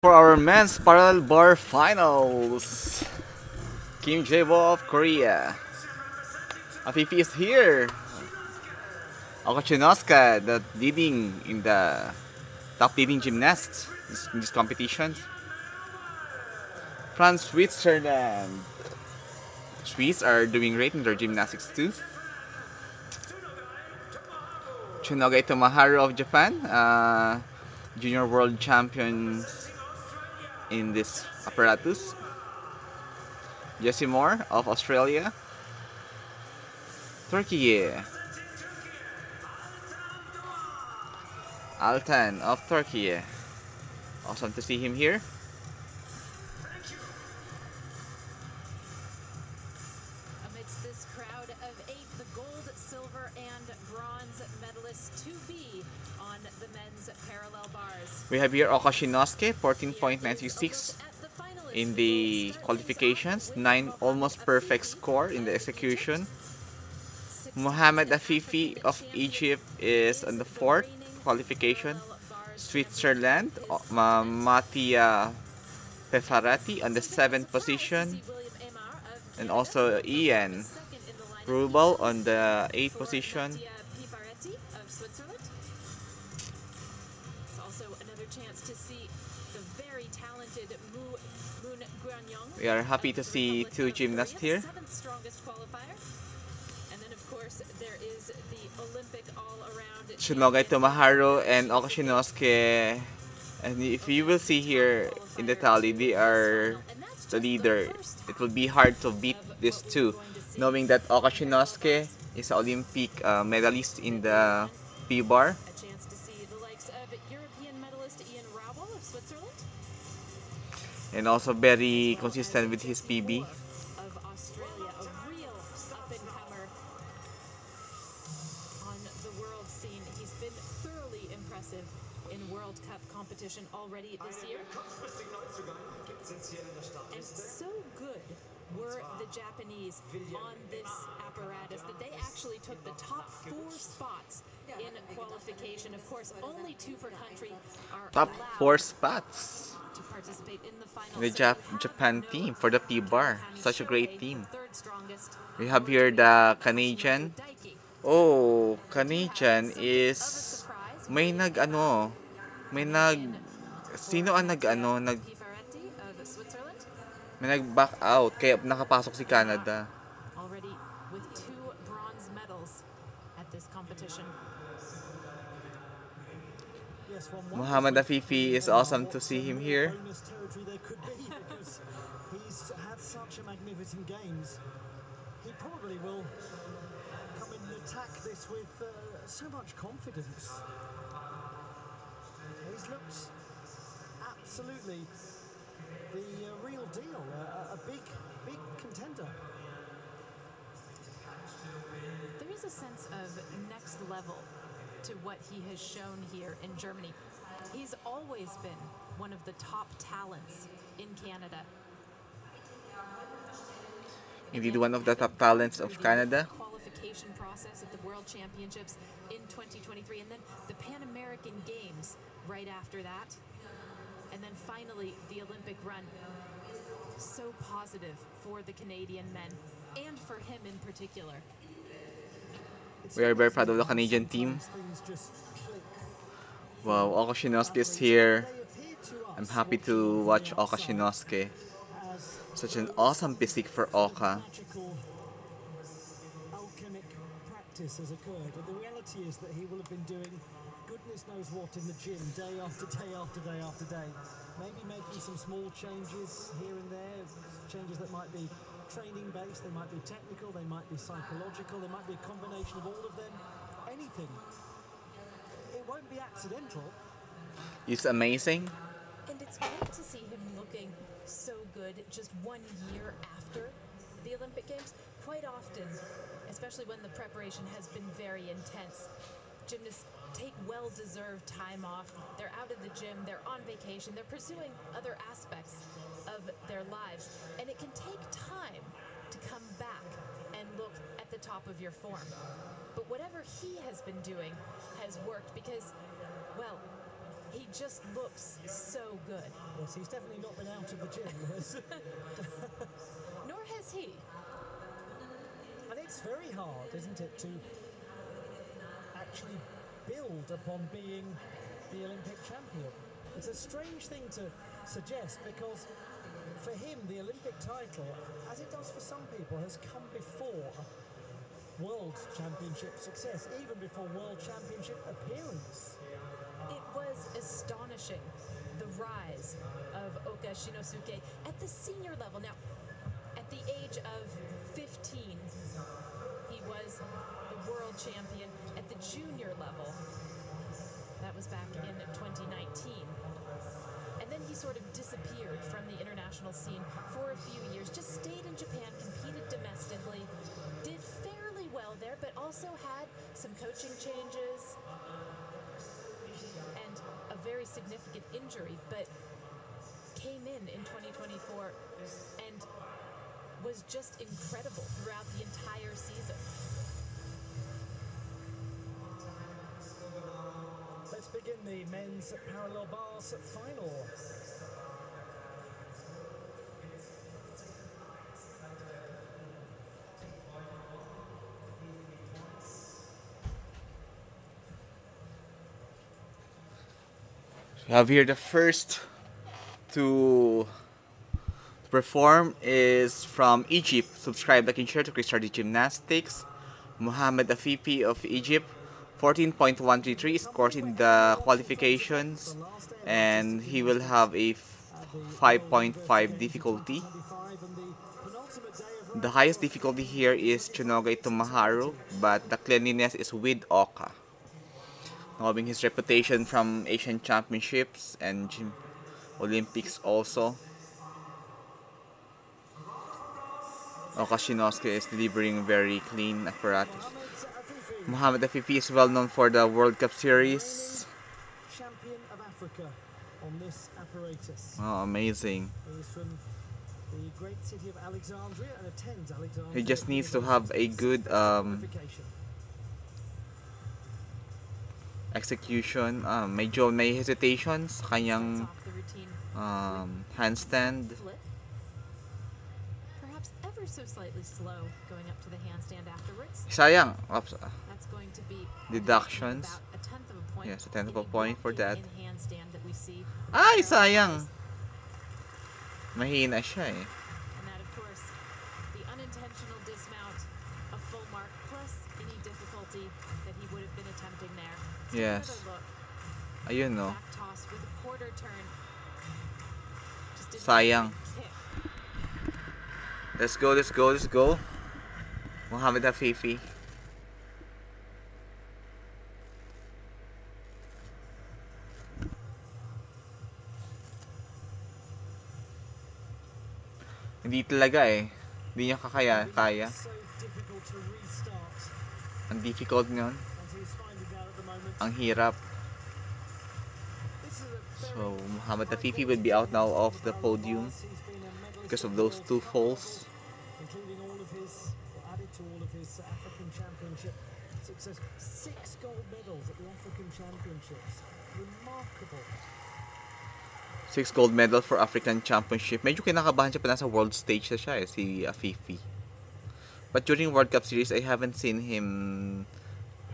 For our men's parallel bar finals, Kim Jae-bo of Korea. Afifi is here. Okochinoska, the leading in the top leading gymnast in this competition. France, Switzerland. Swiss are doing great in their gymnastics too. Tsunoga Itomaharu of Japan, junior world champions in this apparatus. Jessie Moore of Australia. Turkey. Altan of Turkey. Awesome to see him here. Amidst this crowd of 8, the gold, silver, and bronze medalists to be on the men's parallel bars. We have here Okoshinosuke, 14.96 in the qualifications, 9 almost perfect score in the execution. Mohamed Afifi of Egypt is on the 4th qualification. Switzerland, Mattia Pefarati on the 7th position. And also Ian Rubel on the 8th position. We are happy to see 2 gymnasts here. Tsunoga Itomaharu and Okoshinosuke, and if you will see here in the tally, they are the leader. It will be hard to beat these two, knowing that Okoshinosuke is an Olympic medalist in the P-bar. And also very consistent with his PB. In World Cup competition already this year. And so good were the Japanese on this apparatus that they actually took the top 4 spots in qualification. Of course, only 2 per country are top 4 spots to participate in the final. The Japan team for the P-bar. Such a great team. We have here the Canadian. Oh, Canadian is may sino ang may nag-back out kaya nakapasok si Canada. Already with 2 bronze medals at this competition. Mohamed Afifi is awesome to see him here. He's had such a magnificent games. He probably will come in and attack this with so much confidence. He's looked absolutely the real deal, a big contender. There is a sense of next level to what he has shown here in Germany. He's always been one of the top talents in Canada. Indeed, one of the top talents of Canada. Qualification process at the World Championships in 2023, and then the Pan American Games right after that, and then finally the Olympic run. So positive for the Canadian men and for him in particular. We are very proud of the Canadian team. Wow, Okoshinosuke is here. I'm happy to watch Okoshinosuke. Such an awesome physique for Oka. Alchemic practice has occurred, and the reality is that he will have been doing goodness knows what in the gym day after day after day after day. Maybe making some small changes here and there, changes that might be training based, they might be technical, they might be psychological, they might be a combination of all of them. Anything. It won't be accidental. He's amazing. And it's great to see him looking so good just 1 year after the Olympic Games. Quite often, especially when the preparation has been very intense, gymnasts take well-deserved time off. They're out of the gym, they're on vacation, they're pursuing other aspects of their lives, and it can take time to come back and look at the top of your form. But whatever he has been doing has worked because, well, He just looks so good. Yes, he's definitely not been out of the gym. Nor has he. And it's very hard, isn't it, to actually build upon being the Olympic champion. It's a strange thing to suggest because for him the Olympic title, as it does for some people, has come before World Championship success, even before World Championship appearance. It was astonishing, the rise of Oka Shinosuke at the senior level. Now, at the age of 15, he was the world champion. At the junior level, that was back in 2019. And then he sort of disappeared from the international scene for a few years, just stayed in Japan, competed domestically, did fairly well there, but also had some coaching changes and a very significant injury, but came in 2024 and was just incredible throughout the entire season. Let's begin the men's parallel bars final. We have here the first to perform is from Egypt. Subscribe, like, and share to Cristardi Gymnastics. Mohamed Afifi of Egypt, 14.133 scores in the qualifications, and he will have a 5.5 difficulty. The highest difficulty here is Chunoga Itomaharu, but the cleanliness is with Oka, knowing his reputation from Asian Championships and Olympics also. Oka Shinosuke is delivering very clean apparatus. Mohamed Afifi is well known for the World Cup Series. Champion of Africa on this apparatus. Oh, amazing. He is from the great city of Alexandria and attends Alexandria. He just needs to have a good execution. Medyo may hesitation sa kanyang Off the routine handstand. flip. Perhaps ever so slightly slow going up to the handstand afterwards. Sayang. Oops. That's going to be Deductions. about a tenth of a point. Yes, a tenth of a Any point for blocking that. in handstand that we see. Ay, sayang. Mahina siya eh. And that, of course, the unintentional dismount, a full mark, plus any difficulty that he would have been attempting there. So Yes. another look, Ayun no. back toss with a quarter turn. Just didn't Sayang. kick. Let's go, let's go, let's go. Mohamed Afifi. Hindi talaga eh. Hindi niya kaya. So difficult to restart, Ang difficult nyon. as he's finding out at the moment. Ang hirap. This is a So, Mohamed Afifi will be out now off the podium He's been a medalist because of at those World two Champs, falls. including all of his, or added to all of his African Championship success. 6 gold medals at the African Championships. Remarkable. 6 gold medal for African Championship. Medyo kinakabahan siya pa nasa world stage na siya eh, si Afifi. But during World Cup Series, I haven't seen him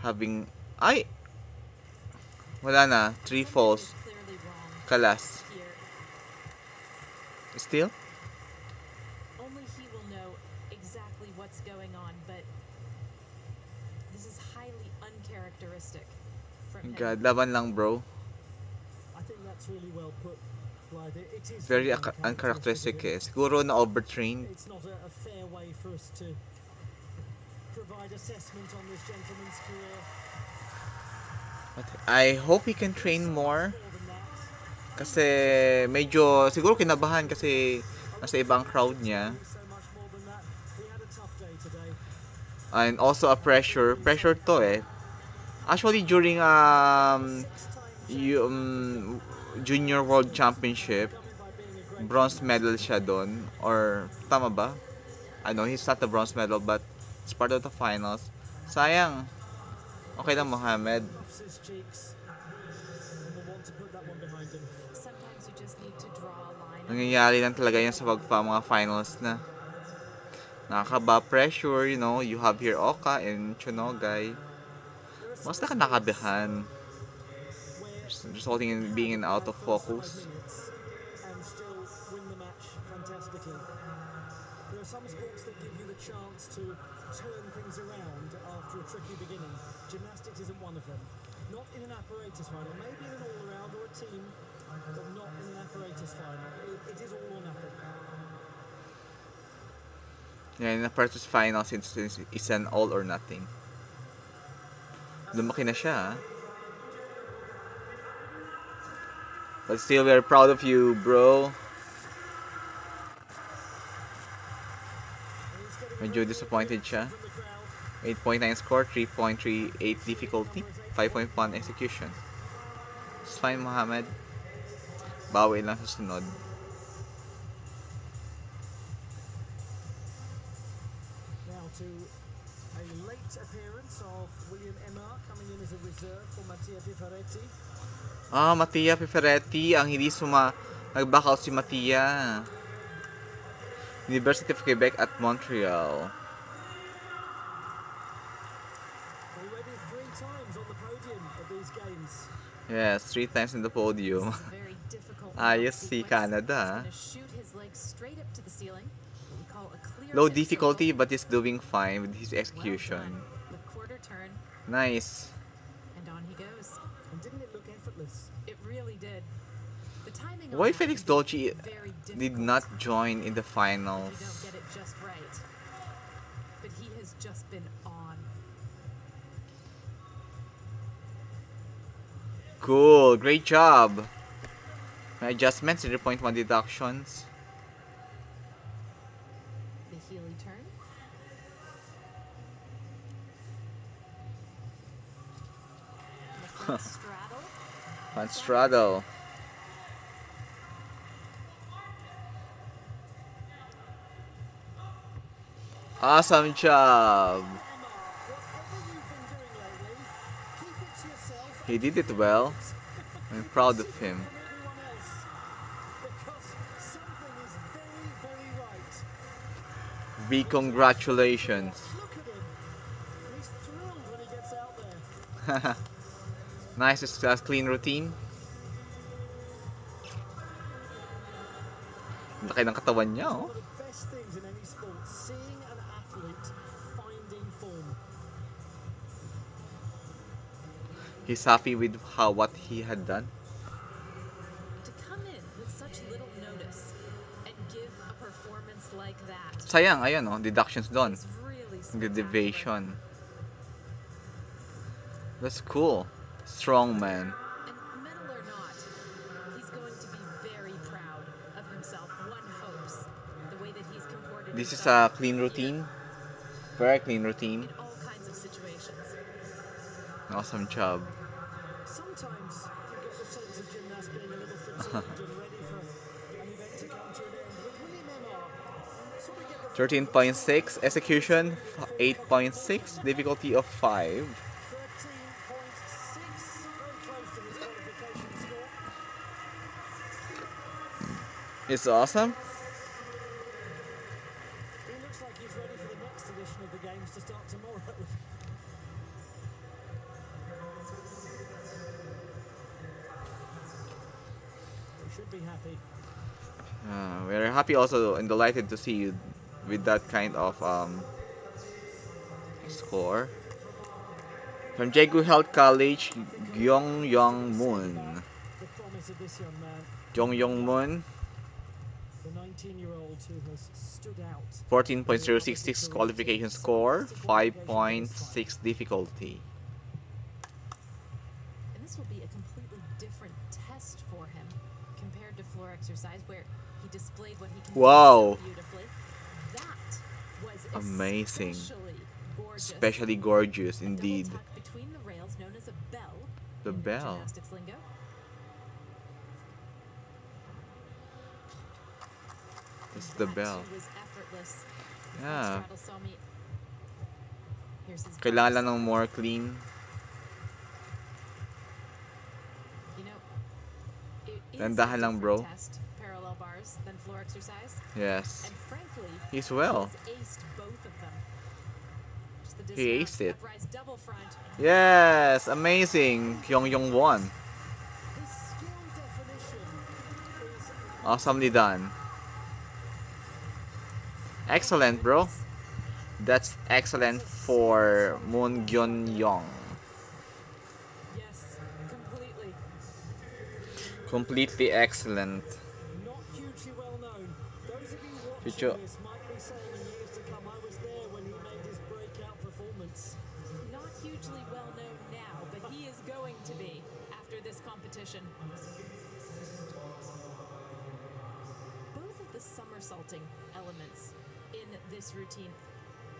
having... Ay! Wala na. 3 falls. Something is clearly wrong Kalas. here. Still? Only he will know exactly what's going on, but this is highly uncharacteristic from him. God, laban lang bro. I think that's really well put, Blythe. It is Very very uncharacteristic eh. It's Siguro na overtrained. not a fair way for us to provide assessment on this gentleman's career. But I hope he can train more. More than that, Kasi medyo siguro kinabahan kasi nasa ibang crowd niya. so much more than that. He had a tough day today. And also a pressure to eh. Actually during Junior World Championship, bronze medal siya doon, or tama ba? I know he's not the bronze medal but it's part of the finals. Sayang. Okay lang Mohamed. Puffs his cheeks. And will want to put that one Nangyayari lang talaga yan sa mga finals na. Nakakaba pressure, you know. You have here Oka and Chonogay. Mas nakakabahan. Resulting in being out of focus. And still win the match fantastically. There are some sports that give you the chance to turn things around after a tricky beginning. Gymnastics isn't one of them. Not in an apparatus final, maybe in an all-around or a team, but not in an apparatus final. It is all or nothing. Yeah, in the first final, since it's an all or nothing. Lumaki na siya, but still, we're proud of you, bro. Medyo disappointed siya. 8.9 score, 3.38 difficulty, 5.1 execution. It's fine, Mohammed. Bawi lang sa sunod. Now to a late appearance of William Emar coming in as a reserve for Mattia Pifaretti. Mattia Pifaretti, ang hindi nag-back out si Mattia. University of Quebec at Montreal. Already 3 times on the podium at these games. Yes, 3 times in the podium. Ayos si Canada. Low difficulty but he's doing fine with his execution. Nice. And on he goes. And didn't it look effortless? It really did. The timing Why on that Felix is Dolce very did difficult. not join in the You don't finals? get it just right. But he has just been on. Cool, great job. My adjustments, 0.1 deductions. The Healy turn. The front straddle. Fun straddle. Awesome job. He did it well. I'm proud of him. Everyone else, because something is very, very right. Big congratulations. Look at him. He's thrilled when he gets out there. Nice, clean routine. Laki ng katawan niya, oh. One of the best things in any sport, seeing an athlete finding form. He's happy with what he had done. To come in with such little notice and give a performance like that Sayang, ayun, oh, deductions doon. is really The spectacular. deviation. That's cool. Strong man. And medal or not, he's going to be very proud of himself. One hopes the way that he's comported This is himself a clean here routine. Very clean routine. in all kinds of situations. Awesome job. Sometimes you get the sense of gymnasts being a little fatigued and ready for an event to come to an end. With William Emar, sort of get the 13.6 execution, 8.6 difficulty of 5. 13.6, very close to his qualification score. It's awesome. He looks like he's ready for the next edition of the games to start tomorrow. He should be happy. We're happy also and delighted to see you with that kind of score. From Daegu Health College, Gyeong Yong Moon. The promise of this young man, Gyeong Yong Moon, the 19-year-old who has stood out. 14.066 qualification score, 5.6 difficulty. And this will be a completely different test for him compared to floor exercise where he displayed what he can do Wow. so beautifully. That was Amazing. especially Especially gorgeous. gorgeous A double indeed. tuck between the rails known as a bell The in bell. gymnastics lingo. It's the That, bell. too, was effortless. The front Yeah. straddle saw me. Here's his Kailangan bars. lang ng more clean. You know, it is Dandahan a lang, different bro. test, parallel bars. bars than floor exercise. Yes. And frankly, He's well. he has aced both of them. Just the He dismount, aced it. uprise double front. Yes, amazing. Kyung won. His skill definition is Awesomely done. Excellent, bro. That's excellent for Moon Gyun-yong. Yes, completely. Completely excellent. not hugely well known. Those of you watching Chicho. this might be saying in years to come, I was there when he made his breakout performance. Not hugely well known now, but he is going to be after this competition. Both of the somersaulting elements in this routine,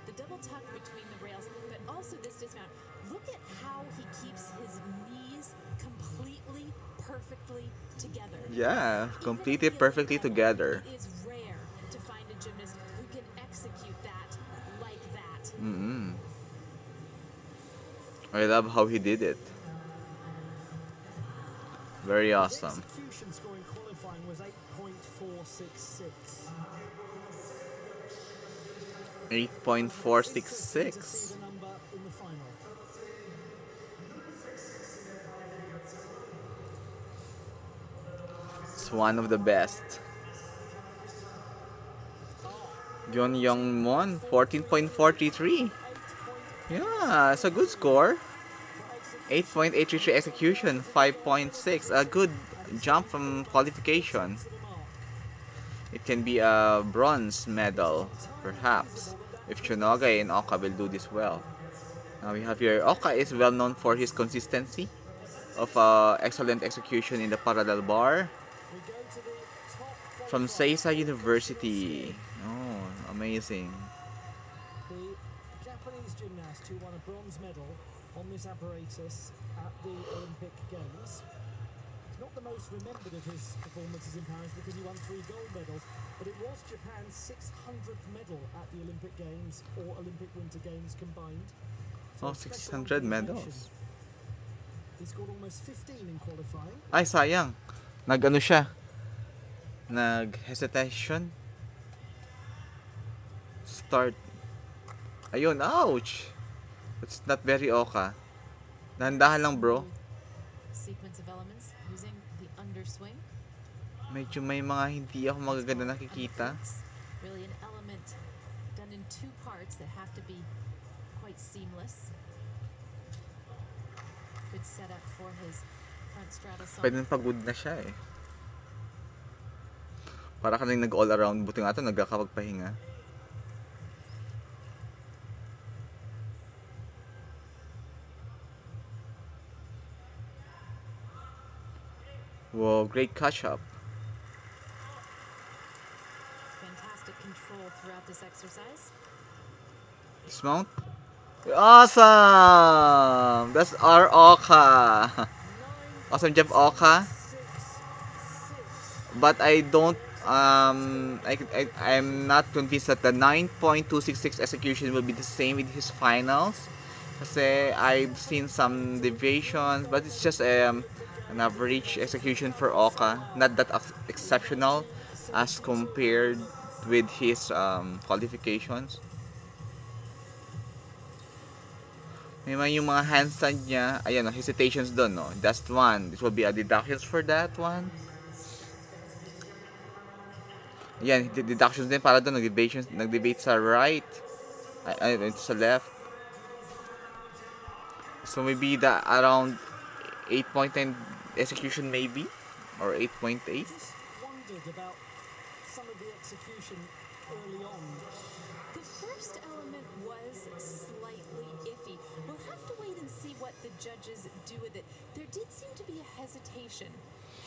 the double tuck between the rails, but also this dismount. Look at how he keeps his knees completely, perfectly together. Yeah, Even completely at the perfectly Olympic together. level, it is rare to find a gymnast who can execute that like that. I love how he did it. Very His awesome. execution score in qualifying was 8.466. Interested to 8.466. see the number in the final. It's one of the best. Gyun Young won 14.43. Yeah, it's a good score. 8.833 execution, 5.6. A good jump from qualification. It can be a bronze medal, perhaps, if Chunoga and Oka will do this well. Now we have here, Oka is well known for his consistency of excellent execution in the parallel bar. We go to the top From Seisa University. Oh, amazing. The Japanese gymnast who won a bronze medal on this apparatus at the Olympic Games. He's not the most remembered of his performances in Paris because he won 3 gold medals, but it was Japan's 600th medal at the Olympic Games or Olympic Winter Games combined. Oh, So a special 600 occasion. medals. He scored almost 15 in qualifying. Ay, sayang. Nag-ano siya? Nag-hesitation. Start. Ayun, ouch! It's not very Oka. Dahan-dahan lang, bro. Sequence of elements using the underswing. Medyo may mga hindi ako magaganda nakikita. It's really an element done in 2 parts that have to be quite seamless. Good setup for his front straddle Pwede pagod na siya eh. Para ka nang nag-all around. Buti nga ito, nagkakapagpahinga. Wow, great catch-up. Fantastic control throughout this exercise. Dismount. Awesome! That's our Oka. Awesome job, Oka. But I don't I'm not convinced that the 9.266 execution will be the same with his finals. Kasi I've seen some deviations, but it's just an average execution for Oka. Not that exceptional as compared with his qualifications. May yung mga handstand niya, ayan, no, hesitations doon, no. That's one. This will be a deductions for that one. Ayan, deductions din para doon, nag-debate sa right. Ay, sa left. So maybe the around 8.9 execution maybe, or 8.8. Just wondered about some of the execution early on. The first element was slightly iffy. We'll have to wait and see what the judges do with it. There did seem to be a hesitation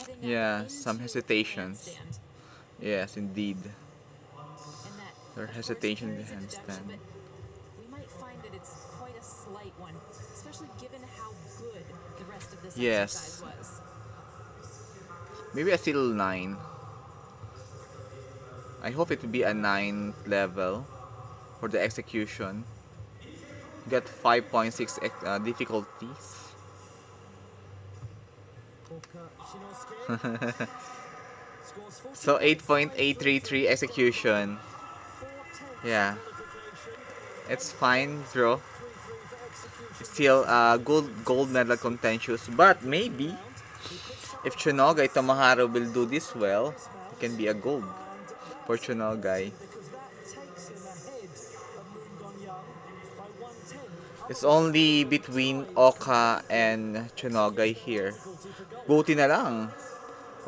heading up Yeah, into some the hesitations. handstand. Yes, indeed. And that, There of course, hesitation in the carries a deduction, handstand. but we might find that it's quite a slight one, especially given how good the rest of this Yes. exercise was. Maybe a still 9. I hope it will be a 9 level for the execution. Got 5.6 difficulties. Oka Shinosuke. Scores 40 So points, 8.833 execution. 4/10 Yeah, qualification, it's fine, bro. 3-3 for execution. It's still gold medal contentious, but maybe if Chunogai Tomoharo will do this well, it can be a gold for Chunogai. Because that takes him ahead of Moon Gong-yang by 1/10. It's only between Oka and Chunogai here. Buti na lang.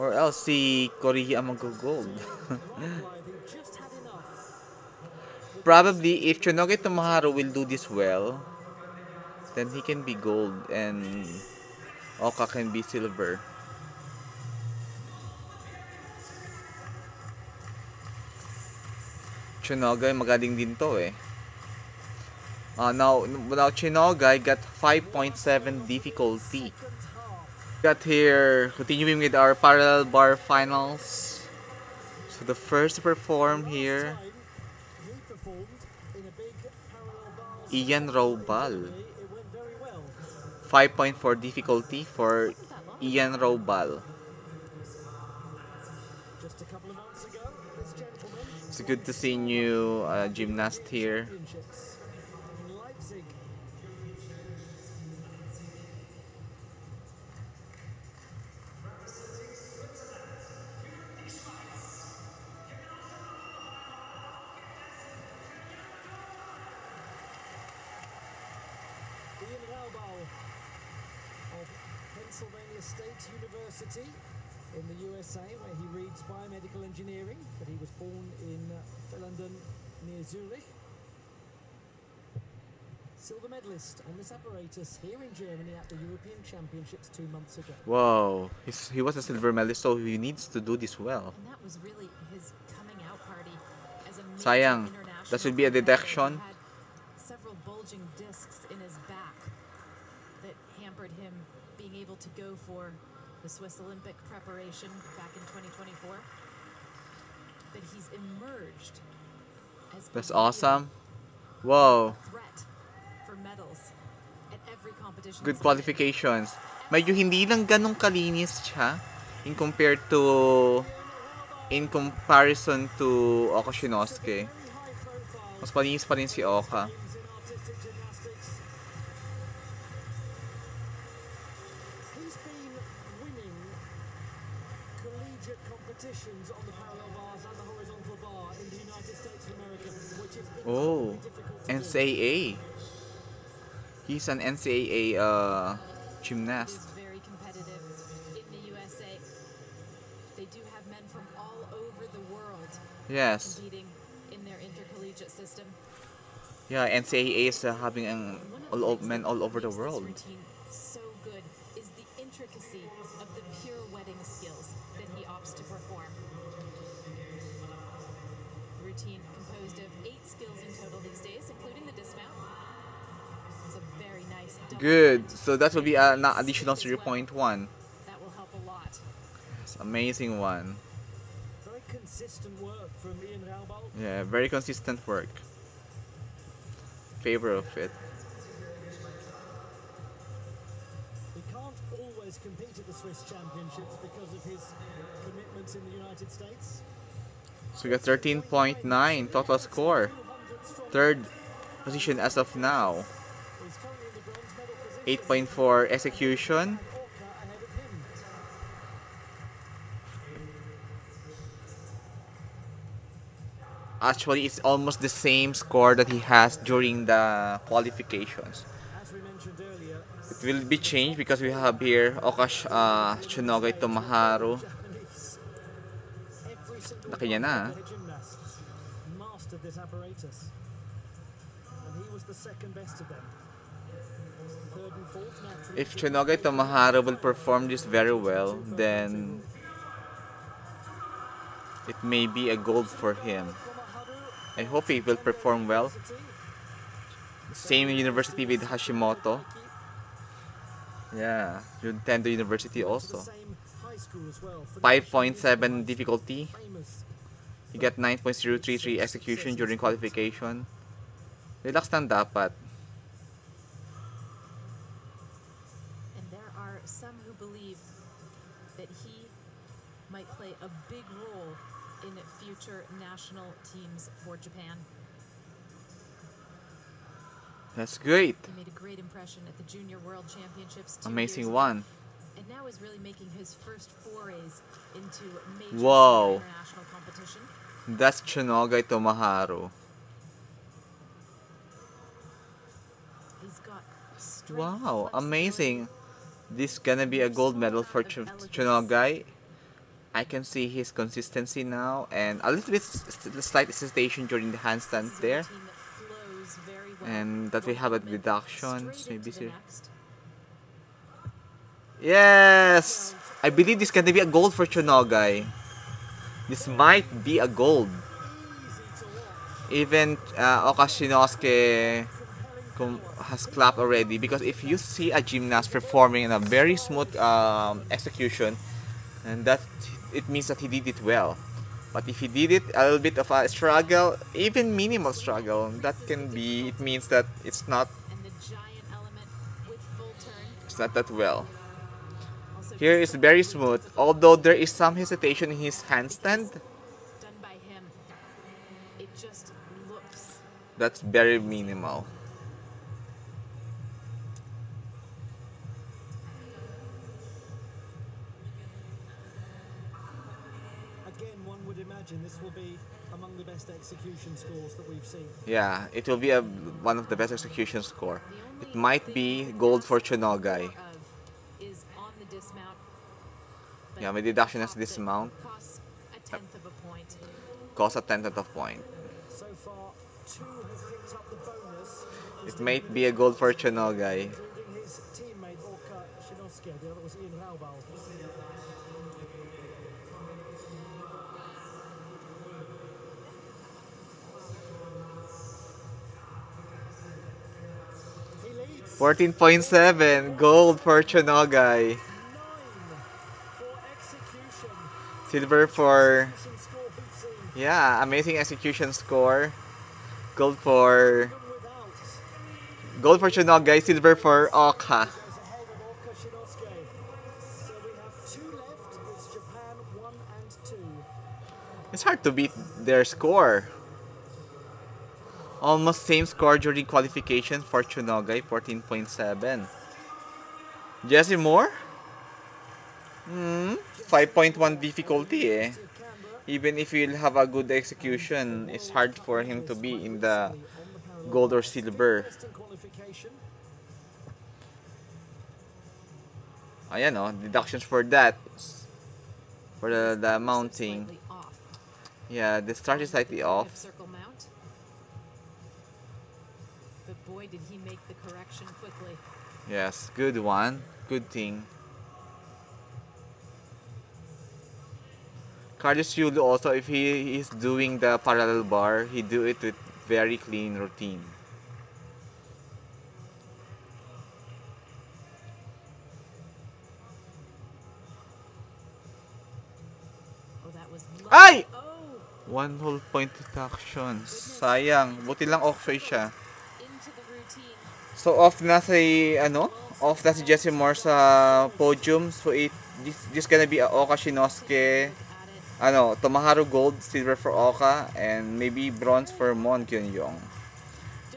Or else si Korea ang mag-gold. He just had enough. Probably if Chunogai Tomoharo will do this well, then he can be gold and Oka can be silver. Chunogai magaling din to eh. Now Chunogai got 5.7 difficulty. Got here, continuing with our parallel bar finals. So the first to perform here, He performed in a big parallel bars. Ian Robal. It went very well. 5.4 difficulty for Ian Robal. Just a couple of months ago, this gentleman It's good to see new gymnast here. championships in Leipzig. Ian Raubal of Pennsylvania State University in the USA, where he reads biomedical engineering, but he was born in Fellenden near Zurich. Silver medalist on this apparatus here in Germany at the European Championships 2 months ago. Wow, he was a silver medalist, so he needs to do this well. And that was really his coming out party as a major Sayang, international that should be a competitor. deduction. He had several bulging discs in his back that hampered him being able to go for the Swiss Olympic preparation back in 2024. But he's emerged as That's a real awesome. Wow, threat for medals at every competition. good he's qualifications. Medyo hindi lang ganun kalinis siya in comparison to Oka Shinosuke. Mas malinis pa rin si Oka. In artistic gymnastics. He's been winning collegiate competitions on the parallel bars and the horizontal bar in the United States of America, which is Oh, difficult to do. NCAA. He's an NCAA gymnast. is very competitive in the USA. They do have men from all over the world Yes. competing in their intercollegiate system. Yeah, NCAA is having One of the things men that all over the makes this world. routine so good is the intricacy of the pirouetting skills that he opts to perform. Routine composed of 8 skills in total these days, including the dismount. It's a very nice double Good. bend. So that will be an additional 0.1. That will help a lot. It's amazing one. Very consistent work from Ian Raubal. Yeah, very consistent work. Favor of it. He can't always compete at the Swiss Championships because of his commitments in the United States. So we got 13.9 total score. 200 strong. Third position as of now. He's currently in the bronze medal position. 8.4 execution. And Orca ahead of him. Actually, it's almost the same score that he has during the qualifications. As we mentioned earlier, It will be changed because we have here Chunogai Tomoharo. Japanese. Every single Laki niya na, one of their gymnasts mastered this apparatus. And he was the second best of them. Third and fourth naturally. If Chunogai Tomoharo will perform this very well, then it may be a gold for him. I hope he will perform well. Same university with Hashimoto. Yeah, Nintendo University also. Same high school as well. 5.7 difficulty. Famous. He got 9.033 execution during qualification. Relax lang dapat. And there are some who believe that he might play a big role in future national teams for Japan. That's great. He made a great impression at the Junior World Championships 2 years Amazing ago, one. and now is really making his first forays into major Wow. senior international competition. That's Chonogay Tomoharu. He's got strength, Wow, flexibility, amazing. This gonna be a gold medal for Chonogay. I can see his consistency now and a little bit slight hesitation during the handstand This is a there. routine that flows very well. And that we One have a movement deduction, straight maybe into the here. next. Yes! I believe this gonna be a gold for Chonogay. This might be a gold. Even Oka Shinosuke has clapped already, because if you see a gymnast performing in a very smooth execution, and that it means that he did it well. But if he did it a little bit of a struggle, even minimal struggle, that can be, it means that it's not And the giant element with full turn. it's not that well. Also Here just is very smooth, although there is some hesitation in his handstand. done by him. It just looks That's very minimal. Again, one would imagine this will be among the best execution scores that we've seen. Yeah, it will be one of the best execution score. the It only might thing be he gold for has more Chonogay. of is on the dismount. But Yeah, my deduction as costs dismount. costs a tenth of a point. Cost a tenth of a point. So far, two have picked up the bonus. It might be a gold for Chonogay. Including his teammate Oka Shinosuke. The other was Ian Raubal. He leads 14.7 gold for Chonogay. 9 for execution. Silver for Execution score beats him yeah, amazing execution score. Gold for even without. Chonogay, silver for Oka. Goes ahead of Oka Shinosuke. So we have 2 left. It's Japan 1 and 2. It's hard to beat their score. Almost same score during qualification for Chonogay, 14.7. Jesse Moore? 5.1 difficulty eh. Even if you'll have a good execution, it's hard for him to be in the gold or silver. Best in qualification. Ayan oh, deductions for that. For the mounting. Slightly off. Yeah, the start is slightly Hip off. circle mount. But boy, did he make the correction quickly. Yes, good one. Good thing. Cardius Yulu also, if he is doing the parallel bar, he do it with very clean routine. Oh, that was Ay! Oh, One whole point deduction. Sayang. Buti lang okay siya. into the routine. So off na si off na si Jesse Moore sa podium. So this gonna be a Oka Shinosuke, At it. Tomoharu gold, silver for Oka, and maybe bronze for Mon Kyun-yong.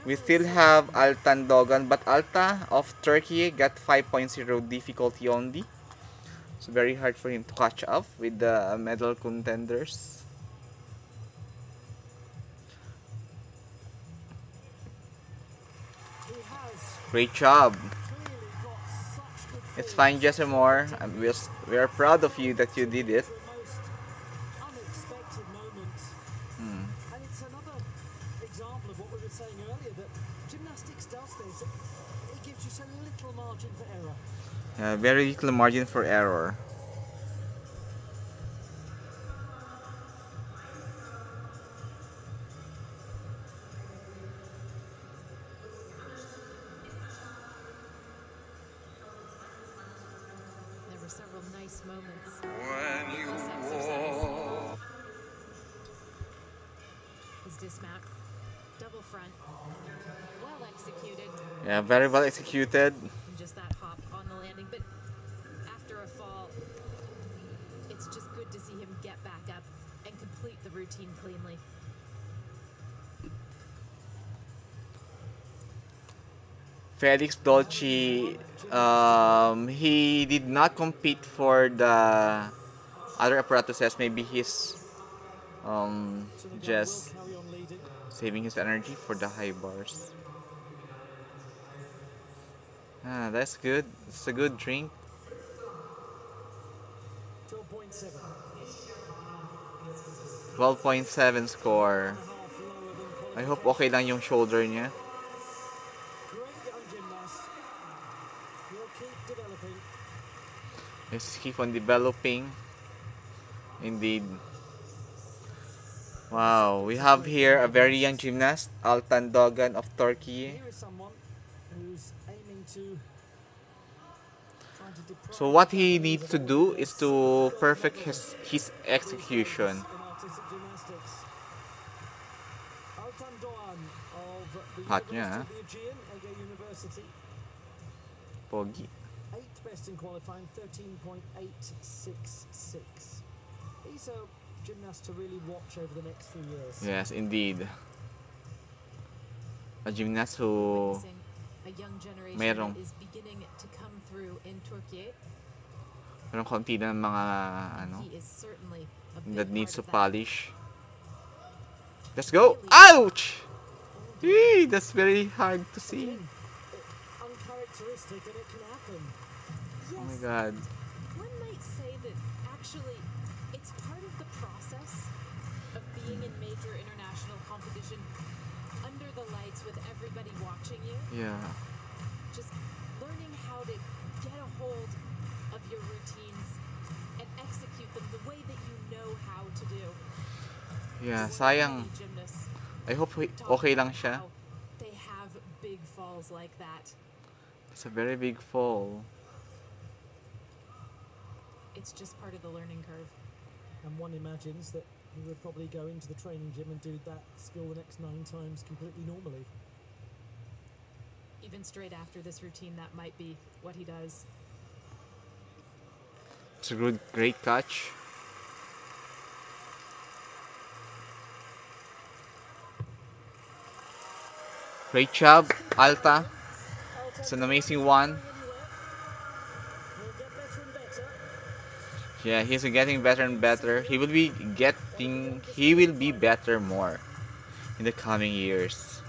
We still have Altan Dogan, but Alta of Turkey got 5.0 difficulty only. It's very hard for him to catch up with the medal contenders. He has Great job. clearly got such good It's fine, Jesse Moore. We are proud of you that you did it. the most unexpected moments. And it's another example of what we were saying earlier, that gymnastics does this. It gives you so little margin for error. Very little margin for error. There were several nice moments. When you This exercise. walk, His dismount. Double front. Well executed. Yeah, very well executed. And just that hop on the landing. But after a fall, It's just good to see him get back up and complete the routine cleanly. Felix Dolce, he did not compete for the other apparatuses. Maybe he's just Carry on leading. saving his energy for the high bars. Ah, that's good. It's a good drink. 12.7. 12.7 score. I hope okay lang yung shoulder niya. Great young gymnast. He'll keep developing. Let's keep on developing. Indeed. Wow, we have here a very young gymnast, Altan Dogan of Turkey. Here is someone who's aiming to So what he needs to do is to perfect his execution. in artistic gymnastics. Altan Doğan of the Hot niya, University of the Aegean, Ege University. Pogi. 8th best in qualifying, 13.866. He's a gymnast to really watch over the next few years. Yes, indeed. A gymnast who Witnessing a young generation merong- that is beginning to come through in Turkey. merong konti na mga ano He is certainly a big that needs to part of that. polish. Let's go. Ouch! Eee, that's very hard to see. Uncharacteristic, and it can happen. Oh my god. One might say that actually it's part of the process of being in major international competition under the lights with everybody watching you. Yeah. Just learning how to get a hold of your routines and execute them the way that you know how to do. Yeah, So sayang. many gymnasts I hope talk okay lang about siya. how they have big falls like that. It's a very big fall. It's just part of the learning curve. And one imagines that he would probably go into the training gym and do that skill the next 9 times completely normally. Even straight after this routine, that might be what he does. It's a good, great catch. Great job, Alta. It's an amazing one. He'll get better and better. Yeah, he's getting better and better. He will be better more in the coming years.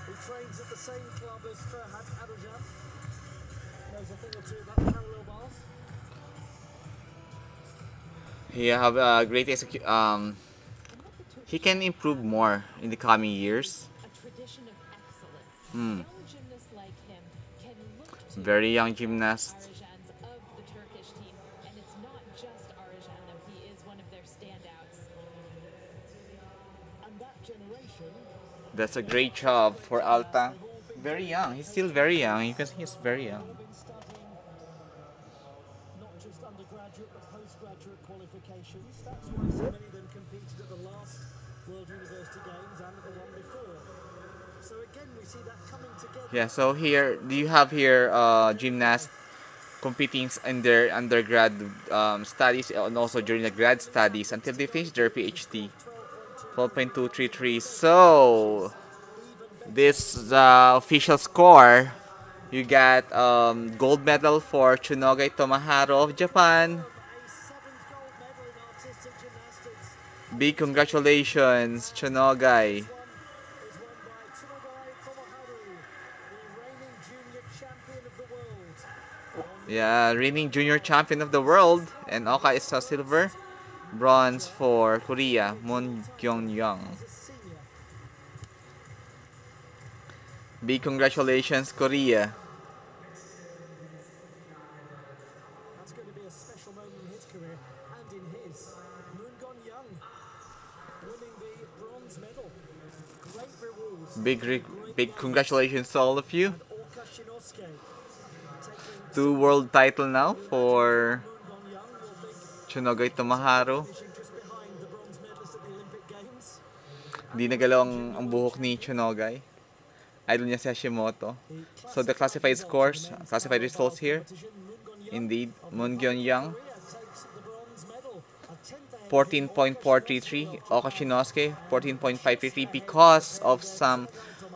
He trains at the same club as Ferhat Arujan. Knows a thing or two about parallel bars. He have a great he can improve more in the coming years. A tradition of excellence. Mm. Young gymnasts like him can look to Very young gymnast. Arajans of the Turkish team, and it's not just Arajan though, he is one of their standouts. And that generation, That's a great job for Alta. Very young. He's still very young. You can see he's very young. have been studying not just undergraduate but postgraduate qualifications. That's why so many of them competed at the last World University Games and the one before. So again, we see that coming together. Yeah, so here, do you have here gymnasts competing in their undergrad studies and also during the grad studies until they finish their PhD? 12.233. So, this is the official score. You got gold medal for Chunogai Tomohiro of Japan. A 7th gold medal in artistic gymnastics. Big congratulations, Chunogai. Is won by Tsunogai Tomoharu, the reigning junior champion of the world. Yeah, reigning junior champion of the world. And Oka is a silver. Bronze for Korea, Moon Kyung-young. As a senior, Big congratulations, Korea. that's going to be a special moment in his career and in his. Moon Gon-young winning the bronze medal. Great rewards. Big congratulations to all of you. Orka Shinosuke taking 2 world title now for Moon Gon-young will think Chunogai Tomohiro. finishing just behind the bronze medalist at the Olympic Games. Hindi nagalaw ang buhok ni Chunogai. Idol niya si Hashimoto. So the classified scores, classified results here. Indeed, Moon Kyung-young Korea takes the bronze medal. 14.433. Okashinosuke 14.533 because of some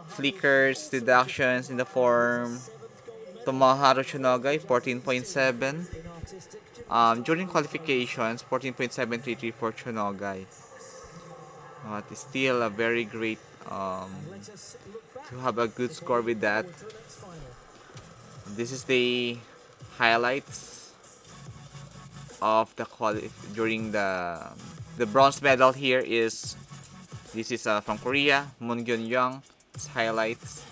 flickers, deductions in the form. Tomoharu Chinogai 14.7. During qualifications, 14.733 for Chinogai. But it's still a very great to have a good score with that. This is the highlights of the during the bronze medal here is this is from Korea, Moon Gyun Young. It's highlights.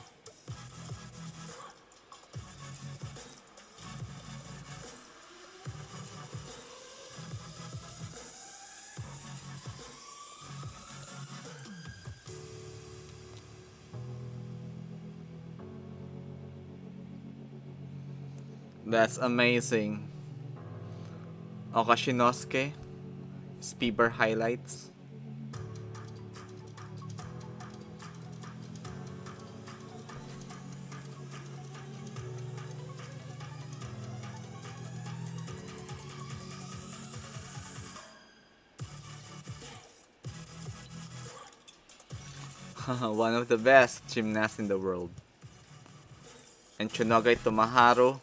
That's amazing. Okashinosuke, Speedber highlights. One of the best gymnasts in the world. And Chinogai Tomoharu.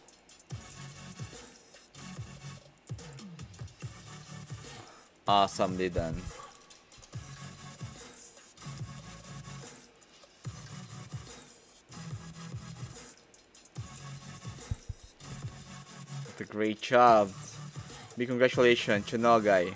Awesomely done. What a great job. Big congratulations, Chinogai.